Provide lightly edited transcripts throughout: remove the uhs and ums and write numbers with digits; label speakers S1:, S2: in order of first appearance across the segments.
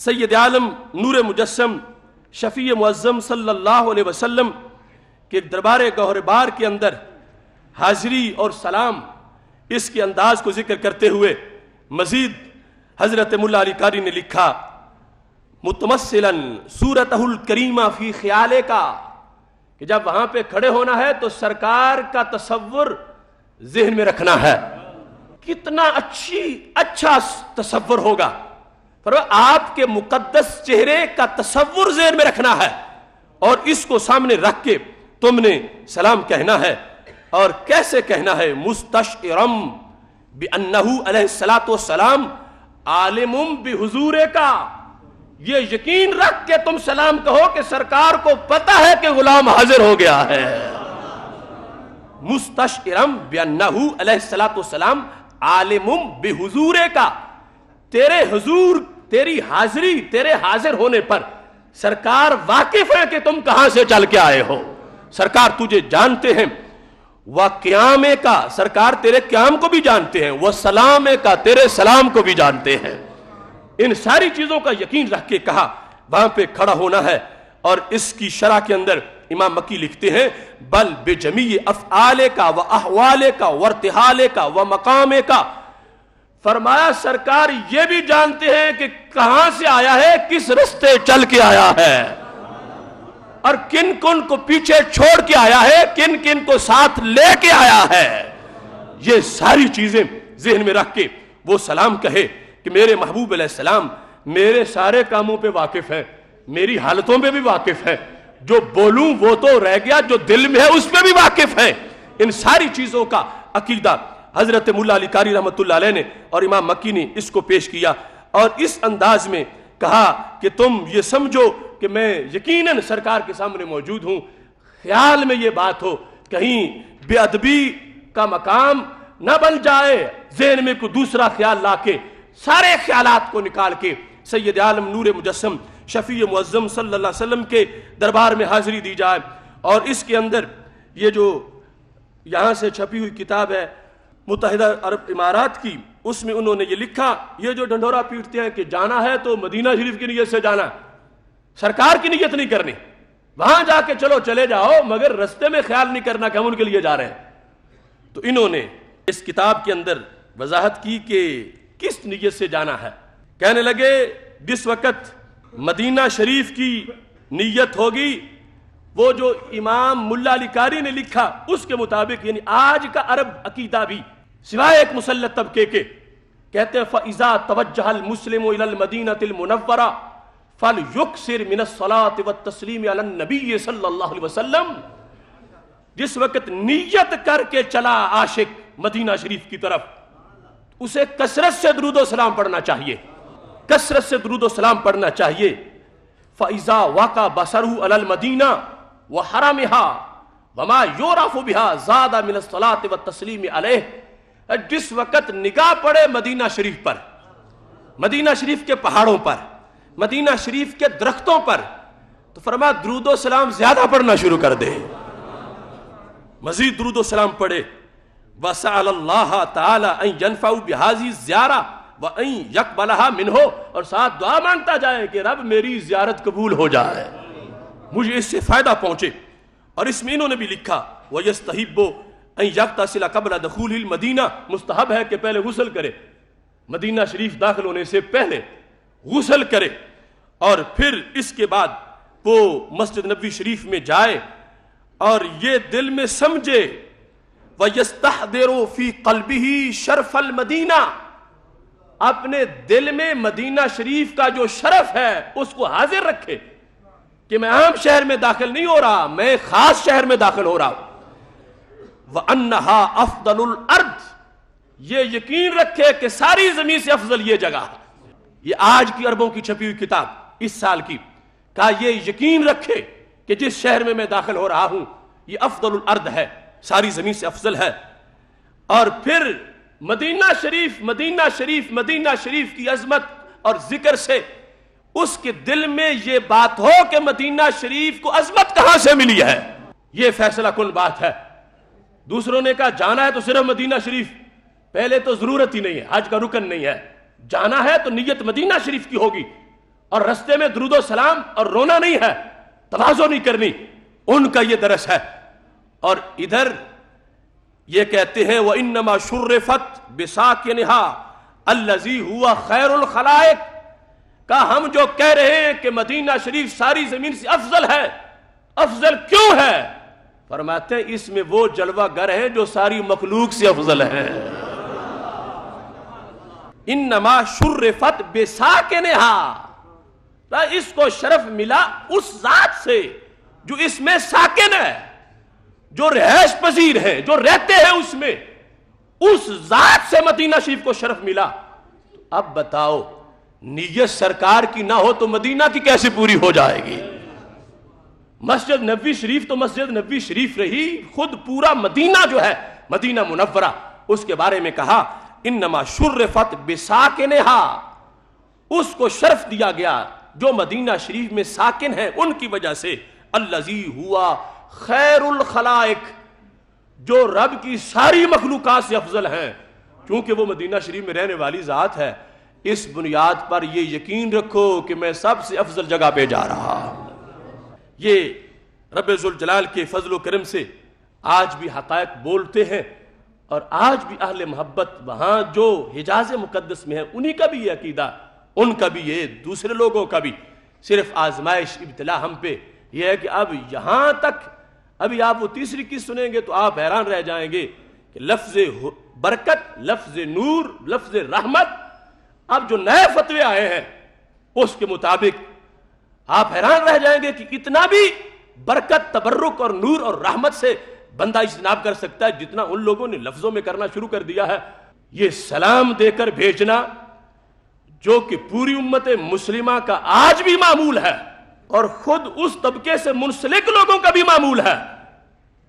S1: سید عالم نور مجسم شفیع معظم صلی اللہ علیہ وسلم کے دربار گوہر بار کے اندر حاضری اور سلام اس کے انداز کو ذکر کرتے ہوئے مزید حضرت مولا علی قاری نے لکھا متمثلا صورتہ الکریمہ فی خیالے کا، کہ جب وہاں پہ کھڑے ہونا ہے تو سرکار کا تصور ذہن میں رکھنا ہے. کتنا اچھا تصور ہوگا، آپ کے مقدس چہرے کا تصور ذہن میں رکھنا ہے اور اس کو سامنے رکھ کے تم نے سلام کہنا ہے. اور کیسے کہنا ہے؟ مستشعرم بانہ علیہ الصلوۃ والسلام عالم بحضور کا، یہ یقین رکھ کے تم سلام کہو کہ سرکار کو پتہ ہے کہ غلام حاضر ہو گیا ہے. مستشعرم بانہ علیہ الصلوۃ والسلام عالم بحضور کا، تیرے حضور، تیری حاضری، تیرے حاضر ہونے پر سرکار واقف ہے کہ تم کہاں سے چل کے آئے ہو. سرکار تجھے جانتے ہیں. وقیامے کا، سرکار تیرے قیام کو بھی جانتے ہیں. وسلامے کا، تیرے سلام کو بھی جانتے ہیں. ان ساری چیزوں کا یقین رکھ کے کہا وہاں پہ کھڑا ہونا ہے. اور اس کی شرح کے اندر امام مکی لکھتے ہیں بل بجمیع افعال کا و احوال کا و ارتحال کا و مقام کا، فرمایا سرکار یہ بھی جانتے ہیں کہ کہاں سے آیا ہے، کس رستے چل کے آیا ہے، اور کن کن کو پیچھے چھوڑ کے آیا ہے، کن کن کو ساتھ لے کے آیا ہے. یہ ساری چیزیں ذہن میں رکھ کے وہ سلام کہے کہ میرے محبوب علیہ السلام میرے سارے کاموں پہ واقف ہے، میری حالتوں پہ بھی واقف ہے، جو بولوں وہ تو رہ گیا، جو دل میں ہے اس پہ بھی واقف ہے. ان ساری چیزوں کا عقیدہ حضرت مولا علی قاری رحمۃ اللہ علیہ نے اور امام مکی نے اس کو پیش کیا اور اس انداز میں کہا کہ تم یہ سمجھو کہ میں یقیناً سرکار کے سامنے موجود ہوں. خیال میں یہ بات ہو کہیں بے ادبی کا مقام نہ بن جائے، ذہن میں کوئی دوسرا خیال لا کے سارے خیالات کو نکال کے سید عالم نور مجسم شفیع معظم صلی اللہ علیہ وسلم کے دربار میں حاضری دی جائے. اور اس کے اندر یہ جو یہاں سے چھپی ہوئی کتاب ہے متحدہ عرب امارات کی، اس میں انہوں نے یہ لکھا، یہ جو ڈنڈورا پیٹتے ہیں کہ جانا ہے تو مدینہ شریف کی نیت سے جانا، سرکار کی نیت نہیں کرنی، وہاں جا کے چلو چلے جاؤ مگر رستے میں خیال نہیں کرنا کہ ہم ان کے لیے جا رہے ہیں. تو انہوں نے اس کتاب کے اندر وضاحت کی کہ کس نیت سے جانا ہے. کہنے لگے جس وقت مدینہ شریف کی نیت ہوگی، وہ جو امام ملا علی قاری نے لکھا اس کے مطابق، یعنی آج کا عرب عقیدہ بھی سوائے ایک مسلط طبقے کے کہتے ہیں فَإِذَا تَوَجَّهَ الْمُسْلِمُ إِلَى الْمَدِينَةِ الْمُنَوَّرَةِ فَلْيُكْثِرْ مِنَ الصَّلَاةِ وَالتَّسْلِيمِ عَلَى النَّبِيِّ صلی اللہ علیہ وسلم. جس وقت نیت کر کے چلا عاشق مدینہ شریف کی طرف، اسے کثرت سے درود و سلام پڑھنا چاہیے، کثرت سے درود و سلام پڑھنا چاہیے. فَإِذَا وَقَعَ بَصَرُهُ عَلَى الْمَدِينَةِ وَحَرَمِهَا وَمَا يُعْرَفُ بِهَا زَادَ مِنَ الصَّلَاةِ وَالتَّسْلِيمِ عَلَيْهِ. جس وقت نگاہ پڑے مدینہ شریف پر، مدینہ شریف کے پہاڑوں پر، مدینہ شریف کے درختوں پر، تو فرمایا درود و سلام زیادہ پڑھنا شروع کر دے، مزید درود و سلام پڑھے. وَسَأَلَ اللَّهَ تَعَالَى أَن يَنْفَعُ بِهَذِهِ الزِّيَارَةِ وَأَن يَقْبَلَهَا مِنْهُ، اور ساتھ دعا مانگتا جائے کہ رب میری زیارت قبول ہو جائے، مجھے اس سے فائدہ پہنچے. اور اس میں انہوں نے بھی لکھا وَيَسْتَحِبُّ أَن يَغْتَسِلَ قَبْلَ دُخُولِ الْمَدِينَةِ، مستحب ہے کہ پہلے غسل کرے، مدینہ شریف داخل ہونے سے پہلے غسل کرے، اور پھر اس کے بعد وہ مسجد نبوی شریف میں جائے اور یہ دل میں سمجھے وَيَسْتَحْضِرُ فِي قَلْبِهِ شَرْفَ الْمَدِينَةِ، اپنے دل میں مدینہ شریف کا جو شرف ہے اس کو حاضر رکھے کہ میں عام شہر میں داخل نہیں ہو رہا، میں خاص شہر میں داخل ہو رہا ہوں. وَأَنَّهَا أَفْضَلُ الْأَرْضِ، یہ یقین رکھے کہ ساری زمین سے افضل یہ جگہ ہے. یہ آج کی عربوں کی چھپی ہوئی کتاب اس سال کی، کہا یہ یقین رکھے کہ جس شہر میں داخل ہو رہا ہوں یہ افضل الارض ہے، ساری زمین سے افضل ہے. اور پھر مدینہ شریف، مدینہ شریف، مدینہ شریف کی عظمت اور ذکر سے اس کے دل میں یہ بات ہو کہ مدینہ شریف کو عظمت کہاں سے ملی ہے. یہ فیصلہ کن بات ہے. دوسروں نے کہا جانا ہے تو صرف مدینہ شریف، پہلے تو ضرورت ہی نہیں ہے، حج کا رکن نہیں ہے، جانا ہے تو نیت مدینہ شریف کی ہوگی. اور رستے میں درود و سلام اور رونا نہیں ہے، تواضع نہیں کرنی، ان کا یہ درس ہے۔ اور ادھر یہ کہتے ہیں وَإِنَّمَا شُرِّفَتْ بِسَاكِنِهَا الَّذِي هُوَ خَيْرُ الْخَلَائِقِ، کہ ہم جو کہہ رہے ہیں کہ مدینہ شریف ساری زمین سے افضل ہے، افضل کیوں ہے؟ فرماتے ہیں اس میں وہ جلوہ گر ہیں جو ساری مخلوق سے افضل ہیں۔ انما شرفت بساکنہا، اس کو شرف ملا اس ذات سے جو اس میں ساکن ہے، جو رہائش پذیر ہے، جو رہتے ہیں اس میں، اس ذات سے مدینہ شریف کو شرف ملا۔ اب بتاؤ نیت سرکار کی نہ ہو تو مدینہ کی کیسے پوری ہو جائے گی؟ مسجد نبوی شریف تو مسجد نبوی شریف رہی، خود پورا مدینہ جو ہے مدینہ منورہ، اس کے بارے میں کہا انما شرفت بساکنہا، اس کو شرف دیا گیا جو مدینہ شریف میں ساکن ہیں ان کی وجہ سے، الذی ہوا خیر الخلائق، جو رب کی ساری مخلوقات سے افضل ہیں، کیونکہ وہ مدینہ شریف میں رہنے والی ذات ہے۔ اس بنیاد پر یہ یقین رکھو کہ میں سب سے افضل جگہ پہ جا رہا ہوں۔ یہ رب ذوالجلال کے فضل و کرم سے آج بھی حقائق بولتے ہیں، اور آج بھی اہل محبت وہاں جو حجاز مقدس میں ہیں انہی کا بھی یہ عقیدہ، ان کا بھی یہ، دوسرے لوگوں کا بھی۔ صرف آزمائش ابتلا ہم پہ یہ ہے کہ اب یہاں تک، ابھی آپ وہ تیسری قسط سنیں گے تو آپ حیران رہ جائیں گے کہ لفظ برکت، لفظ نور، لفظ رحمت، اب جو نئے فتوے آئے ہیں اس کے مطابق آپ حیران رہ جائیں گے کہ اتنا بھی برکت، تبرک اور نور اور رحمت سے بندہ اجتناب کر سکتا ہے جتنا ان لوگوں نے لفظوں میں کرنا شروع کر دیا ہے۔ یہ سلام دے کر بھیجنا جو کہ پوری امت مسلمہ کا آج بھی معمول ہے، اور خود اس طبقے سے منسلک لوگوں کا بھی معمول ہے،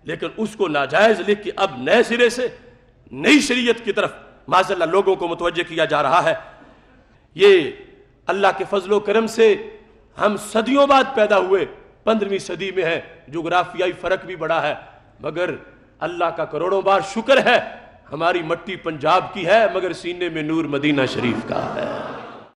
S1: لیکن اس کو ناجائز لکھ کے اب نئے سرے سے نئی شریعت کی طرف معاذ اللہ لوگوں کو متوجہ کیا جا رہا ہے۔ یہ اللہ کے فضل و کرم سے ہم صدیوں بعد پیدا ہوئے، 15ویں صدی میں ہے، جغرافیائی فرق بھی بڑا ہے، مگر اللہ کا کروڑوں بار شکر ہے ہماری مٹی پنجاب کی ہے مگر سینے میں نور مدینہ شریف کا ہے۔